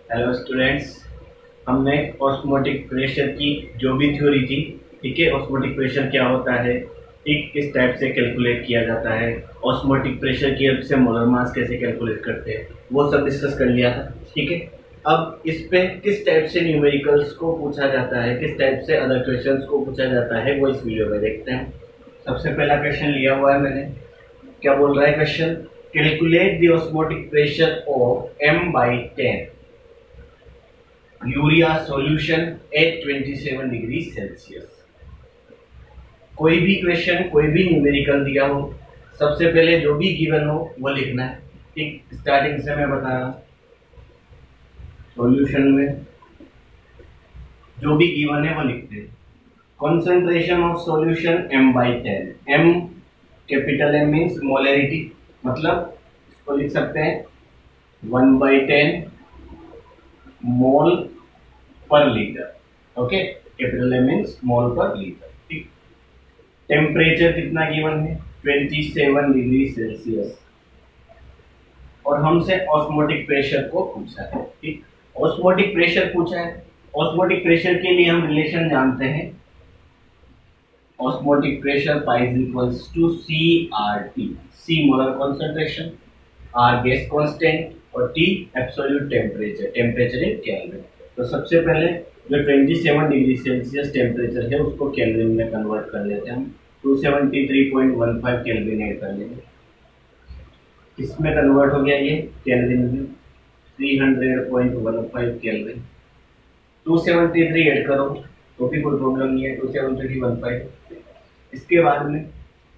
Hello students. हमने osmotic pressure की जो भी थ्योरी थी, ठीक है, ऑस्मोटिक प्रेशर क्या होता है, ठीक, किस टाइप से कैलकुलेट किया जाता है, ऑस्मोटिक प्रेशर की हेल्प से मोलर मास कैसे कैलकुलेट करते हैं, वो सब डिस्कस कर लिया था। ठीक है, अब इस पे किस टाइप से न्यूमेरिकल्स को पूछा जाता है, किस टाइप से अदर क्वेश्चंस को पूछा जाता है, वो इस वीडियो में देखते हैं। सबसे पहला क्वेश्चन लिया हुआ है मैंने। क्या बोल रहा है question? Calculate the osmotic pressure of m/10 urea solution at 27 degree Celsius. कोई भी क्वेश्चन, कोई भी न्यूमेरिकल दिया हो, सबसे पहले जो भी गिवन हो वो लिखना है। ठीक, स्टार्टिंग से मैं बता रहा हूं, सॉल्यूशन में जो भी गिवन है वो लिखते हैं। Concentration of solution m/10। m capital M means molarity, मतलब इसको लिख सकते हैं 1/10 मोल पर litre. Okay, capital M means mole पर लीटर। ठीक, टेम्परेचर कितना गिवन है? 27 डिग्री सेल्सियस। और हमसे ऑस्मोटिक प्रेशर को पूछा है। ठीक, ऑस्मोटिक प्रेशर पूछा है। ऑस्मोटिक प्रेशर के लिए हम रिलेशन जानते हैं। Osmotic pressure pi is equals to CRT। C molar concentration, R gas constant और T absolute temperature, temperature in kelvin. तो सबसे पहले जो 27 डिग्री सेल्सियस टेम्परेचर है उसको केल्विन में कन्वर्ट कर लेते हैं हम। 273.15 केल्विन ऐड कर लेंगे। इसमें कन्वर्ट हो गया ये केल्विन में 300.15 केल्विन। 273 ऐड करो तो भी कोई प्रॉब्लम नहीं है, 273.15। इसके बाद में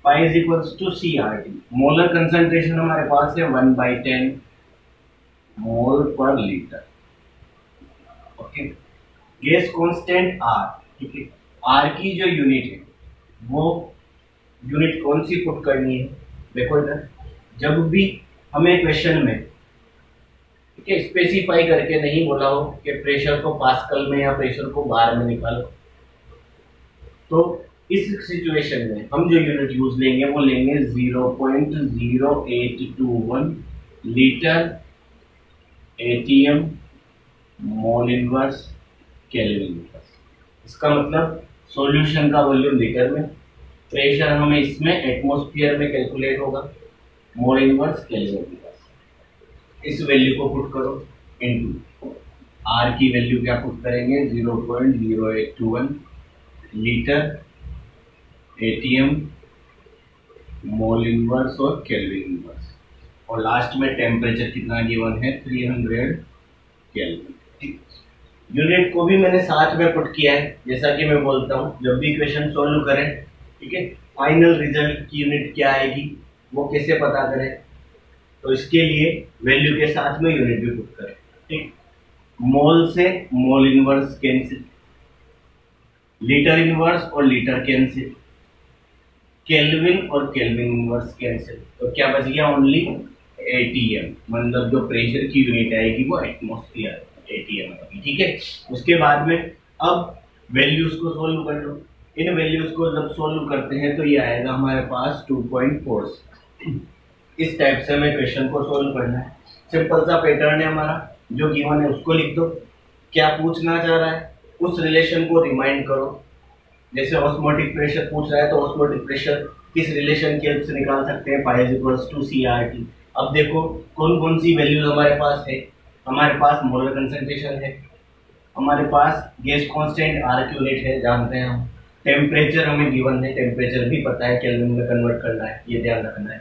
pi is equals to CRT। Molar concentration हमारे पास है 1/10 मोल पर litre. Okay, gas constant R। ठीक है, R की जो यूनिट है वो यूनिट कौन सी पुट करनी है? देखो इधर, जब भी हमें क्वेश्चन में, ठीक है, स्पेसिफाई करके नहीं बोला हो कि प्रेशर को पास्कल में या प्रेशर को बार में निकालो, तो इस सिचुएशन में हम जो यूनिट यूज लेंगे वो लेंगे 0.0821 लीटर ATM मोल इनवर्स केल्विन इनवर्स। इसका मतलब सॉल्यूशन का वॉल्यूम लीटर में, प्रेशर हमें इसमें एटमॉस्फेयर में कैलकुलेट होगा, मोल इनवर्स केल्विन इनवर्स। इस वैल्यू को पुट करो इनटू R की वैल्यू क्या पुट करेंगे? 0.0821 लीटर ATM मोल इनवर्स और केल्विन इनवर्स, और लास्ट में टेम्परेचर कितना गिवन है? 300 केल्विन। ठीक, यूनिट को भी मैंने साथ में पुट किया है। जैसा कि मैं बोलता हूँ, जब भी क्वेश्चन सोल्व करें, ठीक है, फाइनल रिजल्ट की यूनिट क्या आएगी वो कैसे पता करें, तो इसके लिए वैल्यू के साथ में यूनिट भी पुट करें। ठीक, मोल से mole inverse cancel, litre inverse और लीटर कैंसिल, केल्विन और केल्विन इनवर्स कैंसिल, तो क्या बच गया? ओनली ATM, मतलब जो प्रेशर की यूनिट आएगी वो एटमॉस्फेयर ATM आएगी। ठीक है, उसके बाद में अब वैल्यूज को सोल्व कर लो। इन वैल्यूज को जब सोल्व करते हैं तो ये आएगा हमारे पास 2.4। इस टाइप से हमें क्वेश्चन को सोल्व करना है। सिंपल सा पैटर्न है हमारा, जो गिवन है उसको लिख दो, क्या पूछना चाह रहा है उस रिलेशन को रिमाइंड करो। जैसे ऑस्मोटिक प्रेशर पूछ रहा है तो ऑस्मोटिक प्रेशर किस रिलेशन की हेल्प से निकाल सकते हैं? Pi is equals to CRT। अब देखो कौन कौन सी वैल्यूज हमारे पास है। हमारे पास मोलर कंसंट्रेशन है, हमारे पास गैस कांस्टेंट R की यूनिट है, जानते हैं हम। टेम्परेचर हमें गिवन है, टेम्परेचर भी पता है, केल्विन में कन्वर्ट करना है, ये ध्यान रखना है।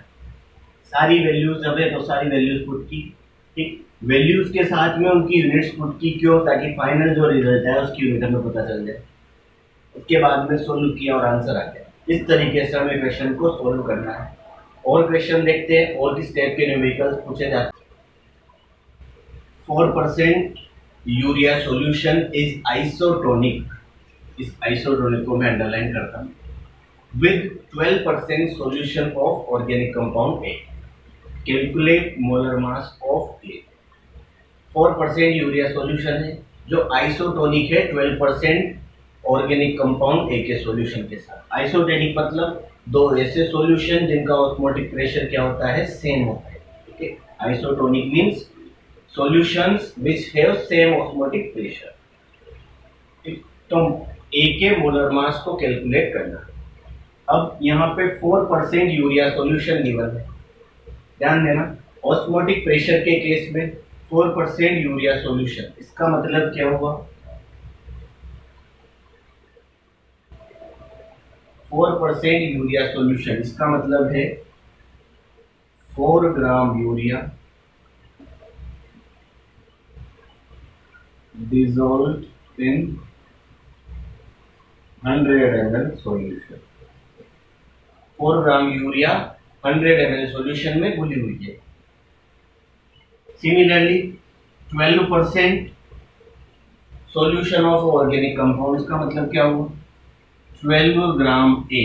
सारी वैल्यूज जब है तो सारी वैल्यूज पुट की। ठीक, वैल्यूज के साथ में उनकी यूनिट्स पुट की, क्यों? ताकि फाइनल जो रिजल्ट है उसकी यूनिट हमें पता चल जाए। उसके बाद में सोल्व किया और आंसर आ गया। इस तरीके से हमें क्वेश्चन को सोल्व करना है। और क्वेश्चन देखते हैं और किस टाइप के न्यूमेरिकल्स पूछे जाते हैं। 4% यूरिया सॉल्यूशन इज आइसोटोनिक। इस आइसोटोनिक को मैं अंडरलाइन करता हूं। With 12% solution of organic compound A, calculate molar mass of A। 4% urea solution है जो आइसोटोनिक है 12% ऑर्गेनिक कंपाउंड A के सॉल्यूशन के साथ। आइसोटोनिक मतलब दो ऐसे सॉल्यूशन जिनका ऑस्मोटिक प्रेशर क्या होता है? सेम होता है। ठीक है, isotonic means solutions which have same osmotic pressure. तो ए के मोलर मास को कैलकुलेट करना। अब यहाँ पे 4% यूरिया सॉल्यूशन गिवन है, ध्यान देना। ऑस्मोटिक प्रेशर के केस में 4% यूरिया सॉल्यूशन, इसका मतलब क्या हुआ, 4% यूरिया सॉल्यूशन, इसका मतलब है 4 gram urea dissolved in 100 ml solution. 4 gram urea 100 ml solution में घुली हुई है। Similarly 12% solution of organic compound, इसका मतलब क्या हुआ, 12 ग्राम ए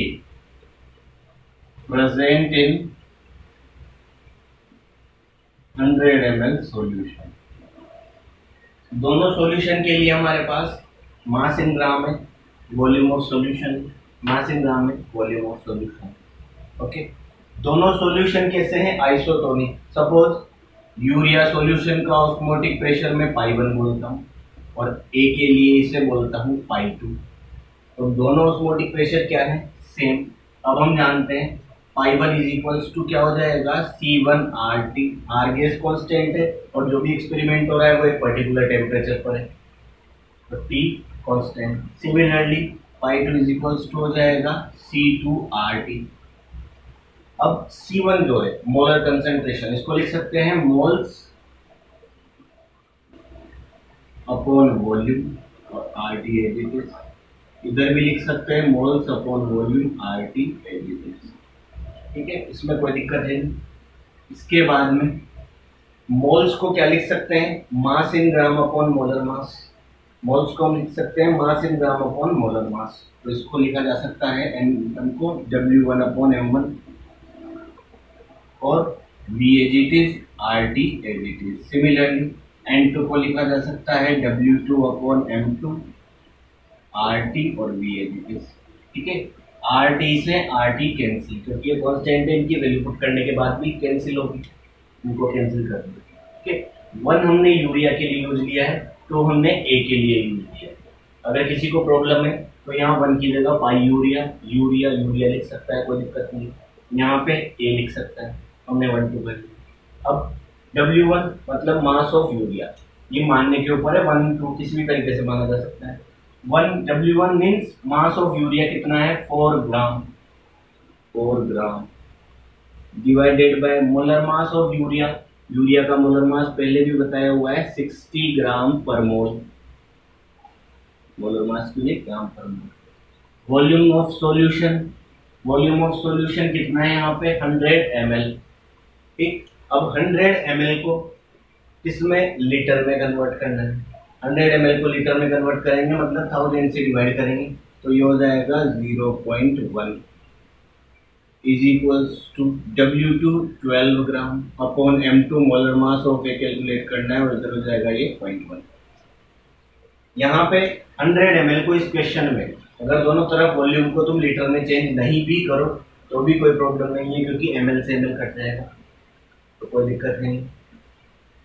प्रेजेंट इन 100 ml सॉल्यूशन। दोनों सॉल्यूशन के लिए हमारे पास मास इन ग्राम है, volume of solution, mass in ग्राम है, वॉल्यूम ऑफ सॉल्यूशन। ओके, दोनों सॉल्यूशन कैसे हैं, आइसोटोनिक। सपोज यूरिया सॉल्यूशन का ऑस्मोटिक प्रेशर में पाई 1 बोलता हूँ और ए के लिए इसे बोलता हूँ पाई 2। तो दोनों ऑस्मोटिक प्रेशर क्या है, सेम। अब हम जानते हैं पाई 1 इज इक्वल्स टू क्या हो जाएगा, C1RT। आर गैस कांस्टेंट है और जो भी एक्सपेरिमेंट हो रहा है वो एक पर्टिकुलर टेम्परेचर पर है, तो T constant. Similarly pi 2 is equals to हो जाएगा C2RT। अब C1 जो है मोलर कंसंट्रेशन, इसको लिख सकते हैं मोल्स अपॉन वॉल्यूम और RT एज इट इज। इधर भी लिख सकते हैं moles upon volume RT as it is. ठीक है, इसमें कोई दिक्कत है नहीं। इसके बाद में मोल्स को क्या लिख सकते हैं, mass in gram upon molar mass. Moles को हम लिख सकते हैं mass in gram upon molar मास। तो इसको लिखा जा सकता है N1 को W1 अपॉन M1 और V as it is, RT as it is. Similarly N2 को लिखा जा सकता है W2 अपॉन M2, RT और V एज इट इज। ठीक है, RT से RT कैंसिल, क्योंकि ये कांस्टेंट है, इनकी वैल्यू पुट करने के बाद भी कैंसिल होगी, इनको कैंसिल कर दो। ठीक है, 1 हमने यूरिया के लिए यूज लिया है, तो हमने ए के लिए यूज किया है। अगर किसी को प्रॉब्लम है तो यहाँ 1 की जगह पाई यूरिया यूरिया यूरिया लिख सकता है, कोई दिक्कत नहीं। यहाँ पे ए लिख सकता है, हमने 1 2 कर लिया। अब W1 मतलब मास ऑफ यूरिया, ये मानने के ऊपर है, 1 2 किसी भी तरीके से माना जा सकता है। W1 means mass of urea कितना है, 4 ग्राम, 4 gram divided by molar mass of urea. Urea का मोलर मास पहले भी बताया हुआ है 60 ग्राम पर मोल, मोलर मास के लिए gram per mole. Volume of solution, volume of solution कितना है यहाँ पे, 100 ml। ठीक, अब 100 ml को किसमें, लीटर में कन्वर्ट करना है। 100 ml को लीटर में कन्वर्ट करेंगे मतलब 1000 से डिवाइड करेंगे, तो ये हो जाएगा 0.1 is equals to W2 12 gram upon M2 molar mass of A calculate करना है, और इधर हो जाएगा ये 0.1। यहाँ पे 100 ml को इस क्वेश्चन में अगर दोनों तरफ वॉल्यूम को तुम लीटर में चेंज नहीं भी करो तो भी कोई प्रॉब्लम नहीं है, क्योंकि ml से ml कट जाएगा, तो कोई दिक्कत नहीं।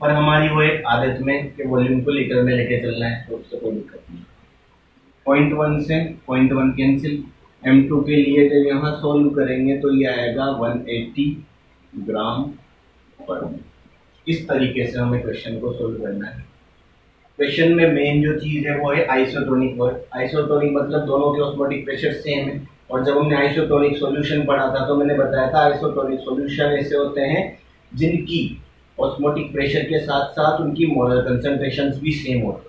पर हमारी वो एक आदत में कि वॉल्यूम को लीटर में लेके चलना है, तो उससे कोई दिक्कत नहीं। 0.1 से 0.1 कैंसिल। M2 के लिए जब यहाँ सोल्व करेंगे तो ये आएगा 180 ग्राम पर मोल। इस तरीके से हमें क्वेश्चन को सोल्व करना है। क्वेश्चन में मेन जो चीज है वो है आइसोटोनिक वर्ड। आइसोटोनिक मतलब दोनों के ऑस्मोटिक प्रेशर सेम है, और जब हमने आइसोटोनिक सॉल्यूशन पढ़ा था तो मैंने बताया था आइसोटोनिक सॉल्यूशन ऐसे होते हैं जिनकी ऑस्मोटिक प्रेशर के साथ साथ उनकी मोलर कंसंट्रेशंस भी सेम होते हैं।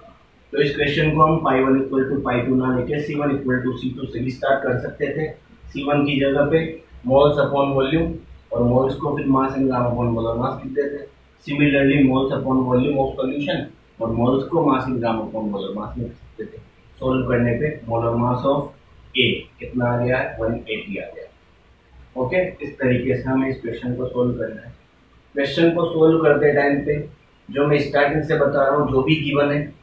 तो इस क्वेश्चन को हम पाई 1 इक्वल टू पाई 2 ना लेके C1 इक्वल टू C2 से भी स्टार्ट कर सकते थे। C1 की जगह पे मोल्स अपॉन वॉल्यूम और मोल्स को फिर मास इन ग्राम अपॉन मोलर मास लिखते थे। Similarly moles upon volume of solution और मोल्स को मास इन ग्राम अपॉन मोलर मास लिख सकते थे। सोल्व करने पे मोलर मास ऑफ ए कितना आ गया, 180 आ गया। ओके, इस तरीके से हमें इस क्वेश्चन को सोल्व करना है। क्वेश्चन को सोल्व करते टाइम पे जो मैं स्टार्टिंग से बता रहा हूँ, जो भी गिवन है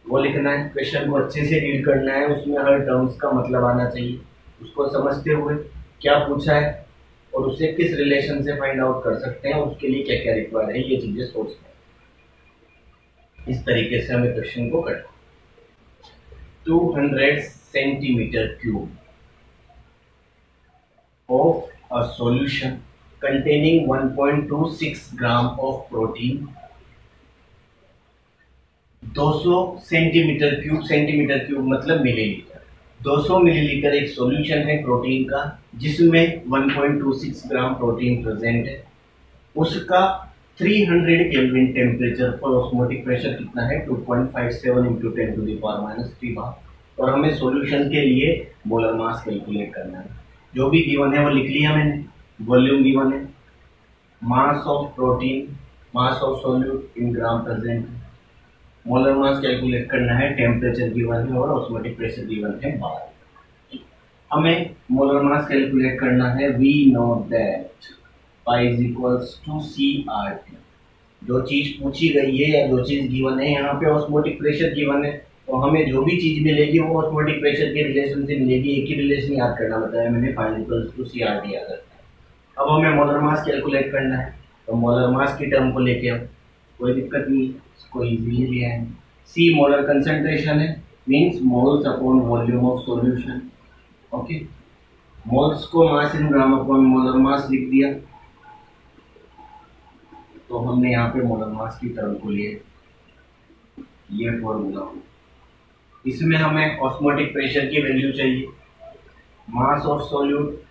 वो लिखना है। क्वेश्चन को अच्छे से रीड करना है, उसमें हर टर्म्स का मतलब आना चाहिए, उसको समझते हुए क्या पूछा है और उसे किस रिलेशन से फाइंड आउट कर सकते हैं, उसके लिए क्या क्या रिक्वायर है, ये चीजें सोचना है। इस तरीके से हमें क्वेश्चन को करना। 200 centimetre cube of a solution containing 1.26 gram of protein 200 centimetre cube मतलब मिलीलीटर। 200 मिलीलीटर एक सॉल्यूशन है प्रोटीन का जिसमें 1.26 ग्राम प्रोटीन प्रेजेंट है। उसका 300 केल्विन टेम्परेचर पर ऑस्मोटिक प्रेशर कितना है 2.57 इंटू 10⁻³ बार। और हमें सॉल्यूशन के लिए मोलर मास कैलकुलेट करना है। जो भी गिवन है वो लिख लिया मैंने। वॉल्यूम गिवन है, mass of protein, mass of solute in gram present, molar mass calculate करना है, टेम्परेचर गिवन है और ऑस्मोटिक प्रेशर गिवन है बार। हमें मोलर मास कैलकुलेट करना है। We know that pi is equals to CRT। जो चीज पूछी गई है या जो चीज गिवन है, यहाँ पे ऑस्मोटिक प्रेशर गिवन है तो हमें जो भी चीज मिलेगी वो ऑस्मोटिक प्रेशर के रिलेशन से मिलेगी। एक ही रिलेशन याद करना बताया मैंने, pi is equals to CRT याद रखना है। अब हमें मोलर मास कैलकुलेट करना है तो मोलर मास की टर्म को लेके हम कोई दिक्कत नहीं, इसको इजीली ले आएंगे। सी मोलर कंसंट्रेशन है, means moles upon volume of solution. Okay, moles को मास इन ग्राम अपॉन मोलर मास लिख दिया तो हमने यहाँ पे मोलर मास की टर्म को लिए, ये फॉर्मूला। इसमें हमें ऑस्मोटिक प्रेशर की वैल्यू चाहिए, मास of solute,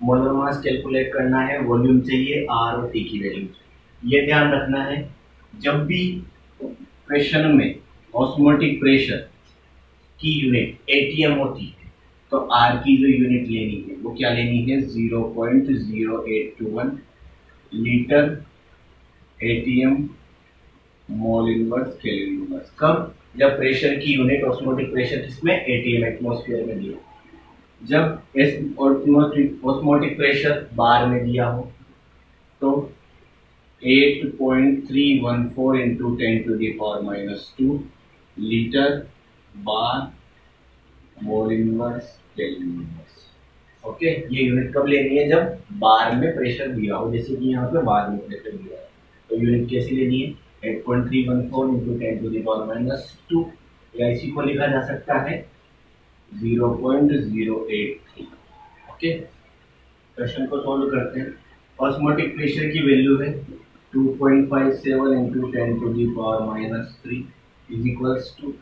molar mass calculate करना है, वॉल्यूम चाहिए, आर और टी की वैल्यू चाहिए। ये ध्यान रखना है जब भी क्वेश्चन में ऑस्मोटिक प्रेशर की यूनिट एटीएम होती है तो आर की जो यूनिट लेनी है वो क्या लेनी है 0.0821 लीटर एटीएम मोल इनवर्स केल्विन इनवर्स। कब? जब प्रेशर की यूनिट ऑस्मोटिक प्रेशर किसमें एटीएम एटमॉस्फेयर में दिया। जब ऑस्मोटिक प्रेशर बार में दिया हो तो 8.314 into 10⁻² litre bar mole inverse kelvin inverse. Okay, ये यूनिट कब लेनी है? जब बार में प्रेशर दिया हो, जैसे कि यहाँ पे बार में प्रेशर दिया है तो यूनिट कैसी लेनी है 8.314 इंटू 10⁻², या इसी को लिखा जा सकता है 0.083। ओके, क्वेश्चन को सॉल्व करते हैं। ऑस्मोटिक प्रेशर की वैल्यू है 2.57 into 10⁻³ is equals to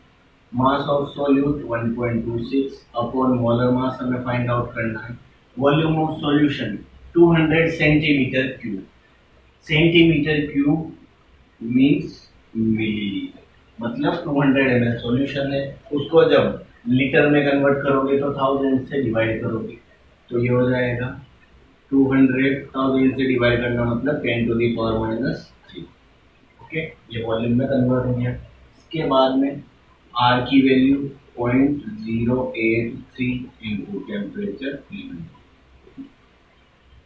mass of solute 1.26 upon molar mass हमें फाइंड आउट करना है। Volume of solution 200 centimetre cube. Centimetre cube means millilitre, मतलब 200 ml सॉल्यूशन है, उसको जब लीटर में कन्वर्ट करोगे तो 1000 से डिवाइड करोगे तो ये हो जाएगा 200,000 से डिवाइड करना मतलब 10⁻³ ओके, ये वॉल्यूम में कन्वर्ट हो गया। इसके बाद में आर की वैल्यू 0.083 इंटू टेम्परेचर 300।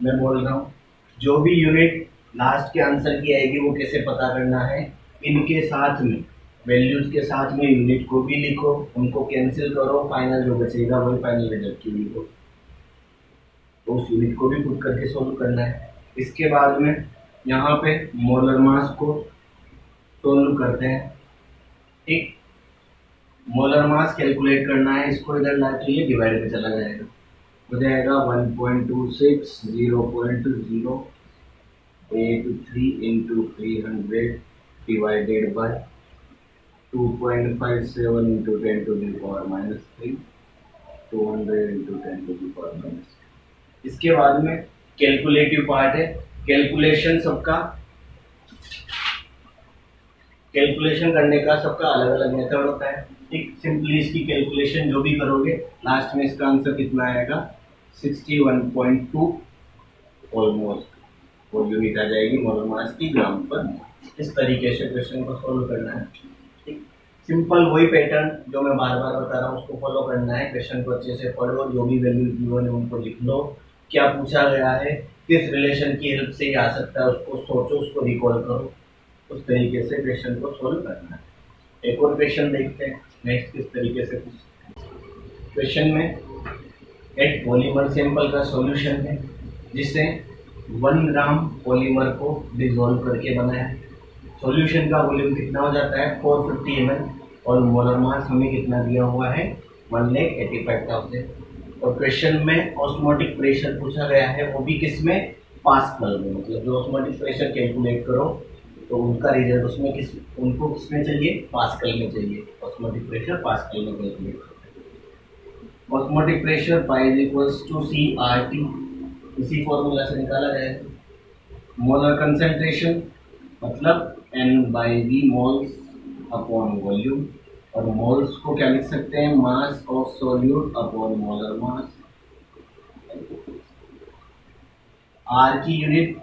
मैं बोल रहा हूँ जो भी यूनिट लास्ट के आंसर की आएगी वो कैसे पता करना है, इनके साथ में वैल्यूज के साथ में यूनिट को भी लिखो, उनको कैंसिल करो, फाइनल जो बचेगा वही फाइनल रिजल्ट की लिखो, तो उस यूनिट को भी पुट करके सोल्व करना है। इसके बाद में यहाँ पे मोलर मास को सोल्व करते हैं। ठीक, मोलर मास कैलकुलेट करना है, इसको इधर ला के ये डिवाइड में चला जाएगा, हो जाएगा 1.26 0.083 into 300 divided by 2.57 into 10⁻³ 200 into 10⁻³। इसके बाद में कैलकुलेटिव पार्ट है। कैलकुलेशन करने का सबका अलग अलग मेथड होता है। ठीक, सिंपली इसकी कैलकुलेशन जो भी करोगे लास्ट में इसका आंसर कितना आएगा 61.2 ऑलमोस्ट, और यूनिट आ जाएगी मोलर मास की ग्राम पर। इस तरीके से क्वेश्चन को सोल्व करना है। ठीक, सिंपल वही पैटर्न जो मैं बार बार बता रहा हूँ उसको फॉलो करना है। क्वेश्चन को अच्छे से पढ़ो, जो भी वैल्यूज गिवन है उनको लिख लो, क्या पूछा गया है, किस रिलेशन की हेल्प से आ सकता है उसको सोचो, उसको रिकॉल करो, उस तरीके से क्वेश्चन को सोल्व करना है। एक और क्वेश्चन देखते हैं नेक्स्ट किस तरीके से क्वेश्चन में एक पॉलीमर सैंपल का सॉल्यूशन है जिसे 1 ग्राम पॉलीमर को डिसॉल्व करके बनाया। सॉल्यूशन का वॉल्यूम कितना हो जाता है 450 ml और मोलर मास हमें कितना दिया हुआ है 1,85,000। और क्वेश्चन में ऑस्मोटिक प्रेशर पूछा गया है, वो भी किसमें पास्कल में। मतलब जो ऑस्मोटिक प्रेशर कैलकुलेट करो तो उनका रिजल्ट उसमें उनको किसमें चाहिए, पास्कल में चाहिए। ऑस्मोटिक प्रेशर पास्कल में कैलकुलेट करो। Osmotic pressure pi is equals to CRT, इसी फॉर्मूला से निकाला जाएगा। मोलर कंसेंट्रेशन मतलब N/V मोल्स अपॉन वॉल्यूम, और मोल्स को क्या लिख सकते हैं, mass of solute upon molar mass. R की यूनिट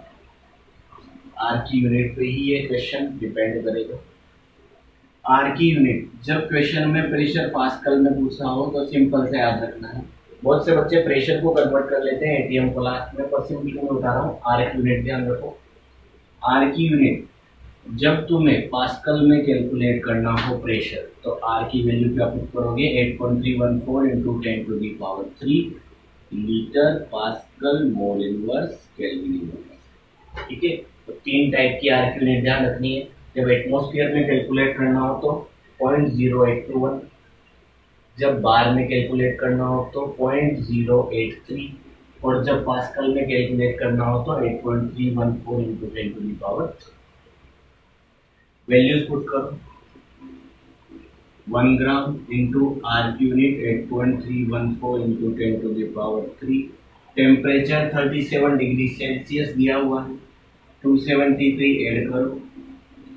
पे ही ये क्वेश्चन डिपेंड करेगा। आर की यूनिट जब क्वेश्चन में प्रेशर पास्कल में पूछा हो तो सिंपल से याद रखना है। बहुत से बच्चे प्रेशर को कन्वर्ट कर लेते हैं एटीएम क्लास में, पर सिंपल में बता रहा हूँ, आर की यूनिट ध्यान रखो। आर की यूनिट जब तुम्हें पास्कल में कैलकुलेट करना हो प्रेशर, तो आर की वैल्यू क्या पुट करोगे, 8.314 इंटू 10⁻³ लीटर पास्कल मोल इनवर्स केल्विन इनवर्स। ठीक है, तो 3 टाइप की आर की यूनिट ध्यान रखनी है। जब एटमॉस्फेयर में कैलकुलेट करना हो तो 0.0821, जब बार में कैलकुलेट करना हो तो 0.083, और जब पास्कल में कैलकुलेट करना हो तो 8.314 इंटू 10⁻³ वैल्यूज पुट करो। 1 ग्राम इंटू आर की unit 8.314 into 10⁻³ temperature 37 degree Celsius दिया हुआ है। 273 ऐड करो,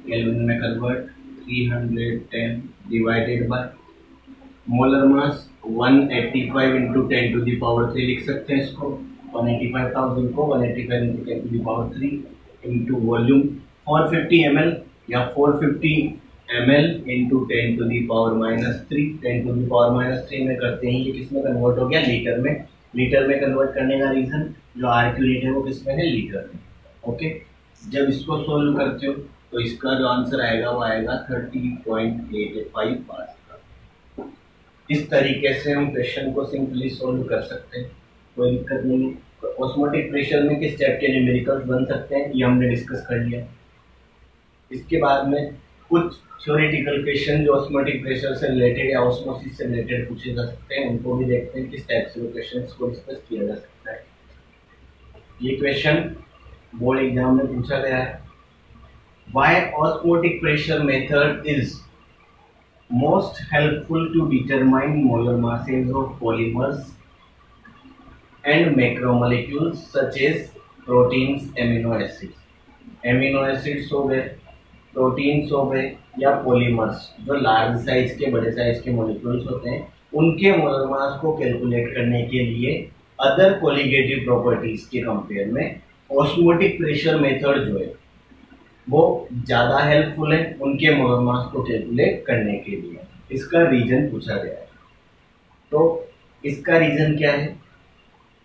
केल्विन में convert, 310 divided by molar mass 185 into 10⁻³ लिख सकते हैं इसको। 185,000 को 185 इंटू 10⁻³ इंटू वॉल्यूम 450 ml या 450 ml इंटू 10⁻³ 10⁻³ में करते हैं, ये किस में कन्वर्ट हो गया, लीटर में। लीटर में कन्वर्ट करने का रीजन जो आर की यूनिट है वो किस में है, लीटर में। ओके, जब इसको सोल्व करते हो तो इसका जो आंसर आएगा वो आएगा 30.85 पास्कल। इस तरीके से हम क्वेश्चन को सिंपली सोल्व कर सकते हैं, कोई दिक्कत नहीं है। तो ऑस्मोटिक प्रेशर में किस टाइप के न्यूमेरिकल्स बन सकते हैं ये हमने डिस्कस कर लिया। इसके बाद में कुछ थ्योरेटिकल क्वेश्चन जो ऑस्मोटिक प्रेशर से रिलेटेड या ऑस्मोसिस से रिलेटेड पूछे जा सकते हैं, उनको भी देखते हैं किस टाइप से क्वेश्चंस को डिस्कस किया जा सकता है। ये क्वेश्चन बोर्ड एग्जाम में पूछा गया है। Why osmotic pressure method is most helpful to determine molar masses of polymers and macromolecules such as proteins, amino acids। Amino acids हो गए, प्रोटीन्स हो गए, या पॉलीमर्स जो लार्ज साइज के, बड़े साइज के मॉलिक्यूल्स होते हैं, उनके मोलर मास को कैलकुलेट करने के लिए अदर कोलिगेटिव प्रॉपर्टीज के कंपेयर में ऑस्मोटिक प्रेशर मेथड जो है वो ज़्यादा हेल्पफुल है उनके मोलर मास को कैलकुलेट करने के लिए। इसका रीजन पूछा गया है, तो इसका रीजन क्या है,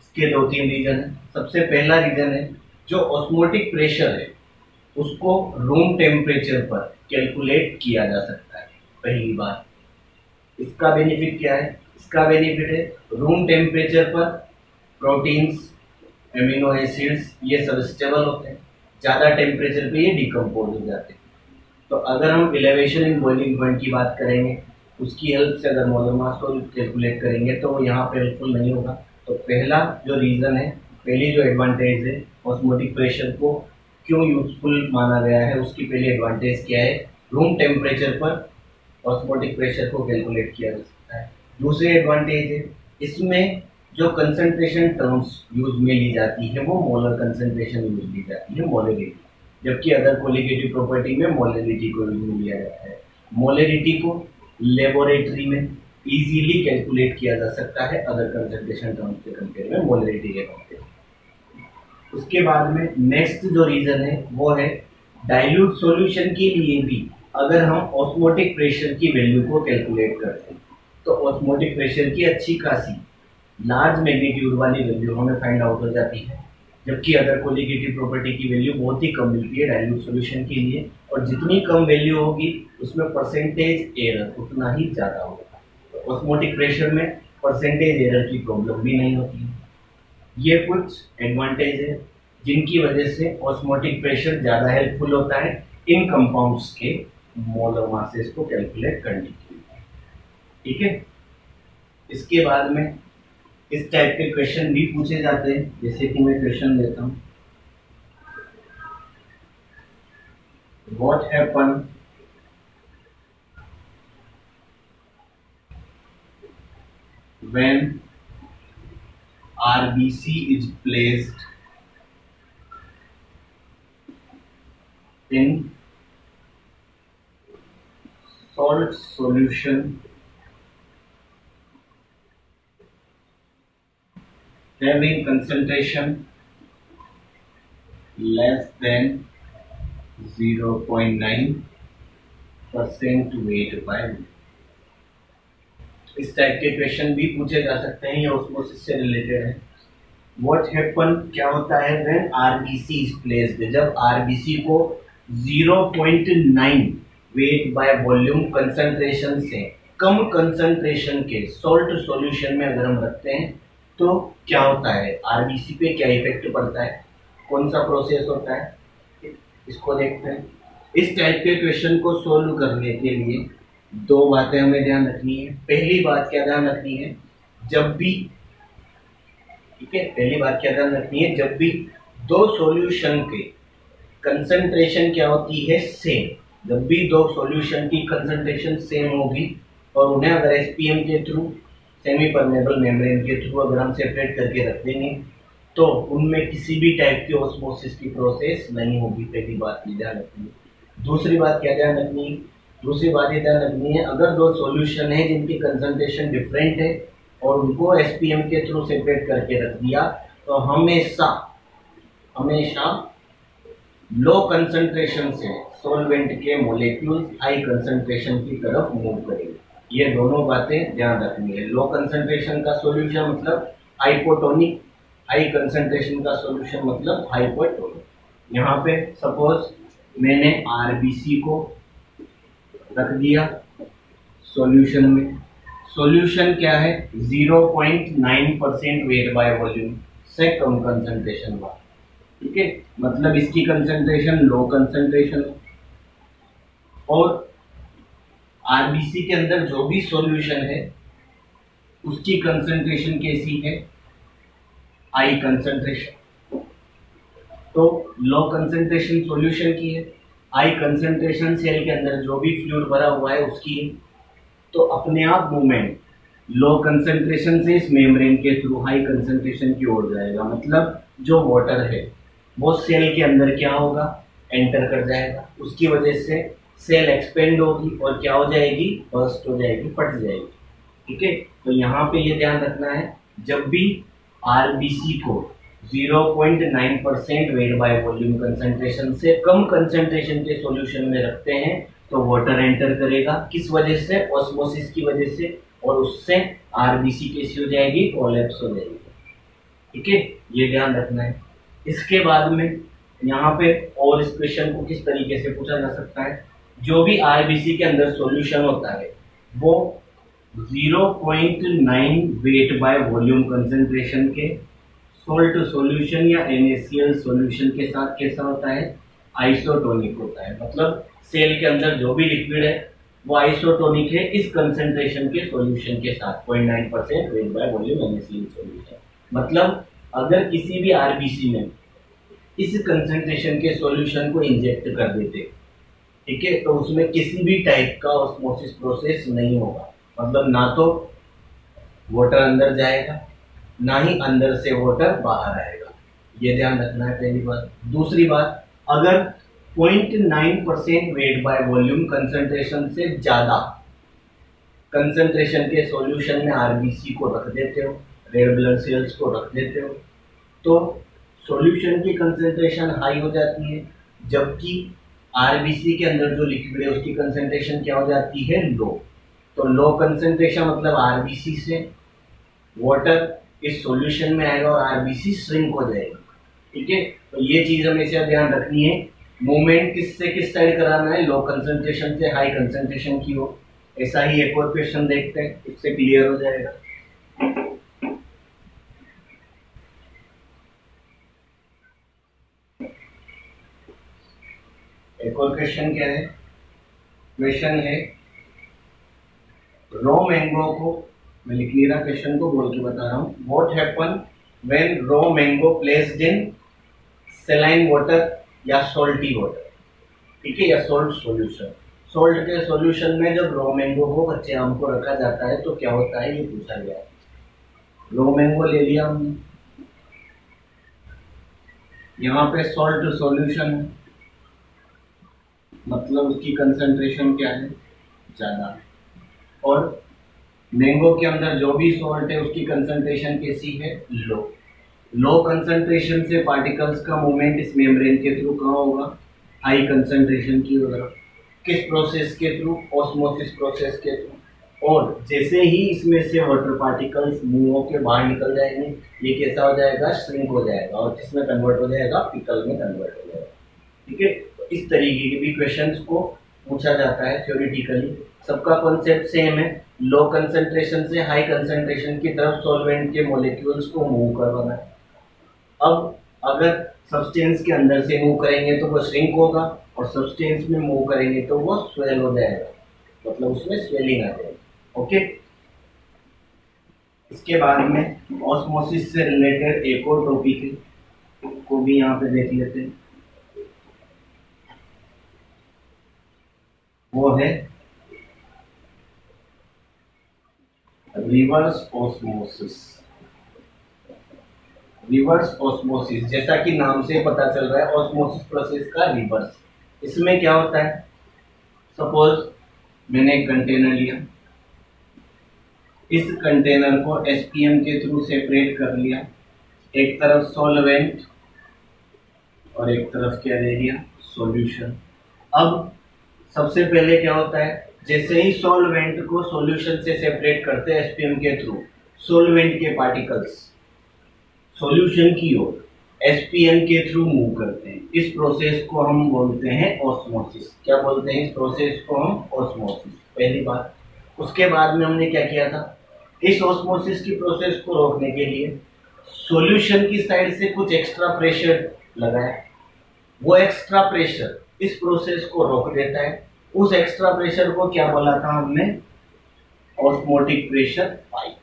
इसके 2-3 रीजन है। सबसे पहला रीजन है जो ऑस्मोटिक प्रेशर है उसको रूम टेम्परेचर पर कैलकुलेट किया जा सकता है, पहली बार। इसका बेनिफिट क्या है, इसका बेनिफिट है रूम टेम्परेचर पर प्रोटीन्स, एमिनो एसिड्स ये सब स्टेबल होते हैं, ज़्यादा टेम्परेचर पे ये डिकम्पोज हो जाते हैं। तो अगर हम एलिवेशन इन बॉइलिंग पॉइंट की बात करेंगे, उसकी हेल्प से अगर मोलर मास को कैलकुलेट करेंगे तो वो यहाँ पे हेल्पफुल नहीं होगा। तो पहला जो रीज़न है, पहली जो एडवांटेज है ऑस्मोटिक प्रेशर को क्यों यूजफुल माना गया है, उसकी पहली एडवांटेज क्या है, रूम टेम्परेचर पर ऑस्मोटिक प्रेशर को कैलकुलेट किया जा सकता है। दूसरी एडवांटेज है इसमें जो कंसंट्रेशन टर्म्स यूज में ली जाती है वो मोलर कंसंट्रेशन यूज ली जाती है, मोलरिटी, जबकि अदर कोलिगेटिव प्रॉपर्टी में मोलरिटी को यूज में लिया जाता है। मोलरिटी को लेबोरेटरी में इजीली कैलकुलेट किया जा सकता है अदर कंसंट्रेशन टर्म्स के कंपेयर में, मोलरिटी के कंपेयर में। उसके बाद में नेक्स्ट जो रीजन है वो है डाइल्यूट सॉल्यूशन के लिए भी अगर हम ऑस्मोटिक प्रेशर की वैल्यू को कैलकुलेट करते हैं तो ऑस्मोटिक प्रेशर की अच्छी खासी लार्ज मैग्नीट्यूड वाली वैल्यू हमें फाइंड आउट हो जाती है, जबकि अदर कोलिगेटिव प्रॉपर्टी की वैल्यू बहुत ही कम मिलती है डाइल्यूट सॉल्यूशन के लिए, और जितनी कम वैल्यू होगी उसमें परसेंटेज एरर उतना ही ज़्यादा होगा। तो ऑस्मोटिक प्रेशर में परसेंटेज एरर की प्रॉब्लम भी नहीं होती है। ये कुछ एडवांटेज है जिनकी वजह से ऑस्मोटिक प्रेशर ज़्यादा हेल्पफुल होता है इन कंपाउंड्स के मोलर मासेस को कैलकुलेट करने के लिए। ठीक है, इसके बाद में इस टाइप के क्वेश्चन भी पूछे जाते हैं, जैसे कि मैं क्वेश्चन देता हूं, what happen when RBC is placed in salt solution having concentration less than 0.9% weight by volume। इस टाइप के क्वेश्चन भी पूछे जा सकते हैं, ये ऑस्मोसिस से रिलेटेड है। व्हाट हैपन क्या होता है व्हेन आरबीसी इज प्लेस्ड, जब आरबीसी को 0.9 वेट बाय वॉल्यूम कंसंट्रेशन से कम कंसंट्रेशन के सॉल्ट सॉल्यूशन में अगर हम रखते हैं तो क्या होता है, आरबीसी पे क्या इफेक्ट पड़ता है, कौन सा प्रोसेस होता है, इसको देखते हैं। इस टाइप के क्वेश्चन को सोल्व करने के लिए दो बातें हमें ध्यान रखनी है। पहली बात क्या ध्यान रखनी है, जब भी, ठीक है, पहली बात क्या ध्यान रखनी है, जब भी दो सॉल्यूशन के कंसंट्रेशन क्या होती है, सेम, जब भी दो सॉल्यूशन की कंसंट्रेशन सेम होगी और उन्हें अगर एसपीएम के थ्रू, सेमी परमेबल मेम्ब्रेन के थ्रू अगर हम सेपरेट करके रख देंगे तो उनमें किसी भी टाइप की ऑस्मोसिस की प्रोसेस नहीं होगी। पहली बात ये ध्यान रखनी है। दूसरी बात क्या ध्यान रखनी है, दूसरी बात ये ध्यान रखनी है, अगर दो सॉल्यूशन है जिनकी कंसंट्रेशन डिफरेंट है और उनको एसपीएम के थ्रू सेपरेट करके रख दिया तो हमेशा हमेशा लो कंसंट्रेशन से सॉल्वेंट के मॉलिक्यूल्स हाई कंसंट्रेशन की तरफ मूव करेंगे। ये दोनों बातें ध्यान रखनी है। लो कंसंट्रेशन का सॉल्यूशन मतलब हाइपोटोनिक, हाई कंसंट्रेशन का सॉल्यूशन मतलब हाइपोटोनिक। यहाँ पे सपोज मैंने आरबीसी को रख दिया सॉल्यूशन में, सॉल्यूशन क्या है 0.9% वेट बाय वॉल्यूम से कम कंसंट्रेशन वाला, ठीक है, मतलब इसकी कंसंट्रेशन लो कंसंट्रेशन है। और आरबीसी के अंदर जो भी सॉल्यूशन है उसकी कंसंट्रेशन कैसी है, हाई कंसंट्रेशन। तो लो कंसंट्रेशन सॉल्यूशन की है, हाई कंसंट्रेशन सेल के अंदर जो भी फ्लूइड भरा हुआ है उसकी है। तो अपने आप मूवमेंट लो कंसंट्रेशन से इस मेम्ब्रेन के थ्रू हाई कंसंट्रेशन की ओर जाएगा, मतलब जो वाटर है वो सेल के अंदर क्या होगा, एंटर कर जाएगा, उसकी वजह से सेल एक्सपेंड होगी और क्या हो जाएगी, बर्स्ट हो जाएगी, फट जाएगी। ठीक है, तो यहाँ पे ये ध्यान रखना है, जब भी आरबीसी को 0.9% वेट बाय वॉल्यूम कंसंट्रेशन से कम कंसंट्रेशन के सॉल्यूशन में रखते हैं तो वाटर एंटर करेगा, किस वजह से, ऑस्मोसिस की वजह से, और उससे आरबीसी कैसी हो जाएगी, कोलैप्स हो जाएगी। ठीक है, ये ध्यान रखना है। इसके बाद में यहाँ पे और इस क्वेश्चन को किस तरीके से पूछा जा सकता है, जो भी आरबीसी के अंदर सॉल्यूशन होता है वो 0.9 वेट बाय वॉल्यूम कंसंट्रेशन के सोल्ट सॉल्यूशन या NaCl सॉल्यूशन के साथ कैसा होता है, आइसोटोनिक होता है। मतलब सेल के अंदर जो भी लिक्विड है वो आइसोटोनिक है इस कंसंट्रेशन के सॉल्यूशन के साथ, 0.9% weight by volume NaCl solution. मतलब अगर किसी भी आरबीसी में इस कंसंट्रेशन के सॉल्यूशन को इंजेक्ट कर देते, ठीक है, तो उसमें किसी भी टाइप का ऑस्मोसिस प्रोसेस नहीं होगा, मतलब ना तो वाटर अंदर जाएगा ना ही अंदर से वाटर बाहर आएगा। ये ध्यान रखना है पहली बात। दूसरी बात, अगर 0.9% वेट बाय वॉल्यूम कंसंट्रेशन से ज्यादा कंसंट्रेशन के सॉल्यूशन में आरबीसी को रख देते हो, रेड ब्लड सेल्स को रख देते हो, तो सॉल्यूशन की कंसंट्रेशन हाई हो जाती है, जबकि आरबीसी के अंदर जो लिक्विड है उसकी कंसंट्रेशन क्या हो जाती है, लो। तो लो कंसंट्रेशन मतलब आरबीसी से वाटर इस सॉल्यूशन में आएगा और आरबीसी श्रिंक हो जाएगी। ठीक है, तो ये चीज हमेशा ध्यान रखनी है, मूवमेंट किस से किस साइड कराना है, लो कंसंट्रेशन से हाई कंसंट्रेशन की हो। ऐसा ही एक और क्वेश्चन देखते हैं, इससे क्लियर हो जाएगा। एक और क्वेश्चन क्या है, क्वेश्चन है रॉ मैंगो को, मैं लिख नहीं रहा क्वेश्चन को, बोल के बता रहा हूँ। What happen when raw mango placed in saline water या सोल्टी वाटर, ठीक है, या सोल्ट सॉल्यूशन। सोल्ट के सॉल्यूशन में जब रॉ मैंगो को, कच्चे आम को रखा जाता है तो क्या होता है, ये पूछा गया है। रॉ मैंगो ले लिया हमने, यहाँ पे सोल्ट सॉल्यूशन है, मतलब उसकी कंसंट्रेशन क्या है, ज्यादा। और मैंगो के अंदर जो भी सॉल्ट है उसकी कंसंट्रेशन कैसी है, लो। लो कंसंट्रेशन से पार्टिकल्स का मूवमेंट इस मेम्ब्रेन के थ्रू कहाँ होगा, हाई कंसंट्रेशन की होगा। किस प्रोसेस के थ्रू, ऑस्मोसिस प्रोसेस के थ्रू। और जैसे ही इसमें से वाटर पार्टिकल्स मूव होकर बाहर निकल जाएंगे, ये कैसा हो जाएगा, श्रिंक हो जाएगा, और किसमें कन्वर्ट हो जाएगा, पिकल में कन्वर्ट हो जाएगा। ठीक है, तो इस तरीके के भी क्वेश्चंस को पूछा जाता है थ्योरेटिकली। सबका कॉन्सेप्ट सेम है, लो कंसंट्रेशन से हाई कंसंट्रेशन की तरफ सॉल्वेंट के मॉलिक्यूल्स को मूव करवाना है। अब अगर सब्सटेंस के अंदर से मूव करेंगे तो वो श्रिंक होगा, और सब्सटेंस में मूव करेंगे तो वो स्वेल हो जाएगा, मतलब उसमें स्वेलिंग आ जाएगी। ओके, इसके बाद में ऑस्मोसिस से रिलेटेड एक और टॉपिक है, उसको भी यहाँ पे देख लेते हैं। वो है रिवर्स ऑस्मोसिस। रिवर्स ऑस्मोसिस, जैसा कि नाम से पता चल रहा है, ऑस्मोसिस प्रोसेस का रिवर्स। इसमें क्या होता है, सपोज मैंने एक कंटेनर लिया, इस कंटेनर को एसपीएम के थ्रू सेपरेट कर लिया, एक तरफ सॉल्वेंट और एक तरफ क्या दे दिया, सॉल्यूशन। अब सबसे पहले क्या होता है, जैसे ही सॉल्वेंट को सॉल्यूशन से सेपरेट करते हैं एसपीएम के थ्रू, सॉल्वेंट के पार्टिकल्स सॉल्यूशन की ओर एसपीएम के थ्रू मूव करते हैं। इस प्रोसेस को हम बोलते हैं ऑस्मोसिस। क्या बोलते हैं इस प्रोसेस को हम, ऑस्मोसिस, पहली बात। उसके बाद में हमने क्या किया था, इस ऑस्मोसिस की प्रोसेस को रोकने के लिए सॉल्यूशन की साइड से कुछ एक्स्ट्रा प्रेशर लगाया। वो एक्स्ट्रा प्रेशर इस प्रोसेस को रोक देता है। उस एक्स्ट्रा प्रेशर को क्या बोला था हमने, ऑस्मोटिक प्रेशर पाइप।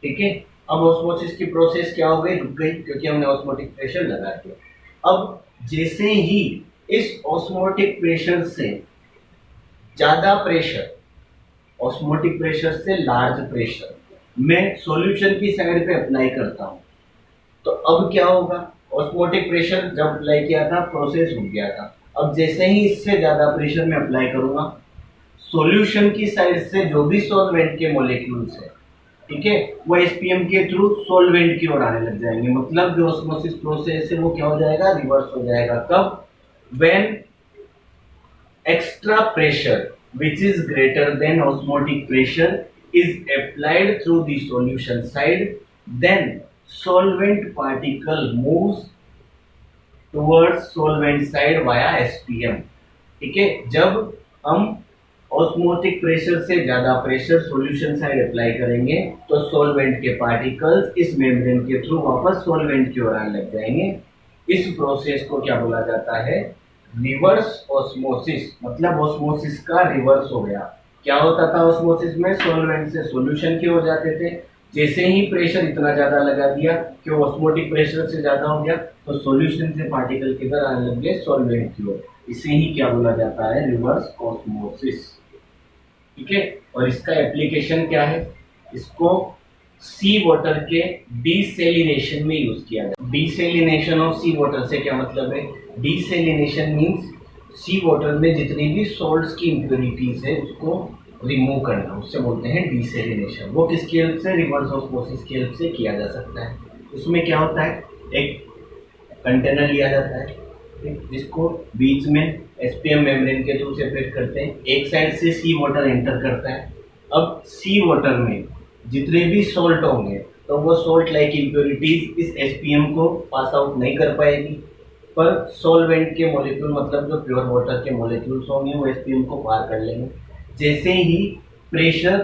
ठीक है, अब ऑस्मोसिस की प्रोसेस क्या हो गई, रुक गई, क्योंकि हमने ऑस्मोटिक प्रेशर लगा दिया। अब जैसे ही इस ऑस्मोटिक प्रेशर से ज्यादा प्रेशर, ऑस्मोटिक प्रेशर से लार्ज प्रेशर मैं सॉल्यूशन की साइड पे अप्लाई करता हूं, तो अब क्या होगा, ऑस्मोटिक प्रेशर जब अप्लाई किया था प्रोसेस रुक गया था। अब जैसे ही इससे ज्यादा प्रेशर मैं अप्लाई करूंगा, सॉल्यूशन की साइड से जो भी सॉल्वेंट के मॉलिक्यूल्स है, ठीक है, वो एसपीएम के थ्रू सॉल्वेंट की ओर आने लग जाएंगे। मतलब जो ऑस्मोसिस प्रोसेस है वो क्या हो जाएगा, रिवर्स हो जाएगा। कब, when extra pressure which is greater than osmotic pressure is applied through the solution side, then solvent particle moves towards solvent side via SPM। ठीक है, जब हम ऑस्मोटिक प्रेशर से ज्यादा प्रेशर सॉल्यूशन साइड अप्लाई करेंगे तो सॉल्वेंट के particles इस मेम्ब्रेन के थ्रू वापस सॉल्वेंट की ओर आने लग जाएंगे। इस प्रोसेस को क्या बोला जाता है, रिवर्स ऑस्मोसिस। मतलब ऑस्मोसिस का रिवर्स हो गया। क्या होता था ऑस्मोसिस में, सॉल्वेंट से सॉल्यूशन की ओर जाते थे, जैसे ही प्रेशर इतना ज्यादा लगा दिया कि ऑस्मोटिक प्रेशर से ज्यादा हो गया तो सॉल्यूशन से पार्टिकल किधर आने लग गए, सॉल्वेंट की ओर। इसे ही क्या बोला जाता है, रिवर्स ऑस्मोसिस। ठीक है, और इसका एप्लीकेशन क्या है, इसको सी वाटर के डीसेलिनेशन में यूज किया जाता है। डीसेलिनेशन ऑफ सी वाटर से क्या मतलब है, डीसेलिनेशन मींस सी वाटर में जितनी भी सॉल्ट्स की इंप्योरिटीज है उसको रिमूव करना, उससे बोलते हैं डीसेलिनेशन। वो किसकी हेल्प से, रिवर्स ऑस्मोसिस की हेल्प से किया जा सकता है। उसमें क्या होता है, एक कंटेनर लिया जाता है जिसको बीच में एसपीएम मेम्ब्रेन के थ्रू सेपरेट करते हैं, एक साइड से सी वाटर एंटर करता है। अब सी वाटर में जितने भी सॉल्ट होंगे तो वो सॉल्ट लाइक इंप्योरिटीज इस एसपीएम को पास आउट नहीं कर पाएगी, पर सॉल्वेंट के मॉलिक्यूल, मतलब जो प्योर वाटर के मॉलिक्यूल्स होंगे वो एसपीएम को पार कर लेंगे। जैसे ही pressure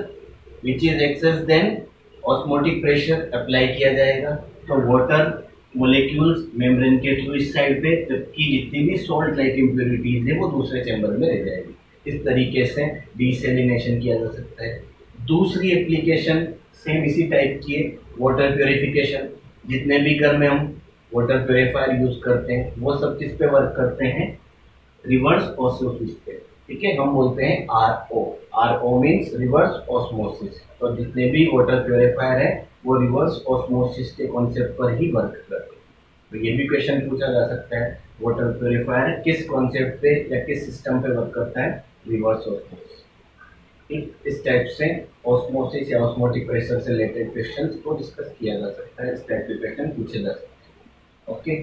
which is excess then osmotic pressure apply किया जाएगा तो वाटर मोलिक्यूल्स मेम्ब्रेन के थ्रू इस साइड पे, जबकि जितनी भी सॉल्ट लाइक इम्प्योरिटीज है वो दूसरे चैम्बर में रह जाएगी। इस तरीके से डिसैलिनेशन किया जा सकता है। दूसरी एप्लीकेशन सेम इसी टाइप की है, वाटर प्योरिफिकेशन। जितने भी घर में हम वाटर प्योरीफायर यूज करते हैं वो सब किस पे वर्क करते हैं, रिवर्स ऑस्मोसिस पे। ठीक है, हम बोलते हैं RO. RO means reverse osmosis. तो जितने भी वाटर प्योरीफायर है वो रिवर्स ऑस्मोसिस के कॉन्सेप्ट पर ही वर्क करते हैं। तो ये भी क्वेश्चन पूछा जा सकता है, वाटर प्योरीफायर किस कॉन्सेप्ट पे या किस सिस्टम पे वर्क करता है, रिवर्स ऑस्मोसिस। इस टाइप से ऑस्मोसिस या ऑस्मोटिक प्रेशर से रिलेटेड क्वेश्चंस को डिस्कस किया जा सकता है। इस टाइप के क्वेश्चन पूछे जा सकते हैं। ओके।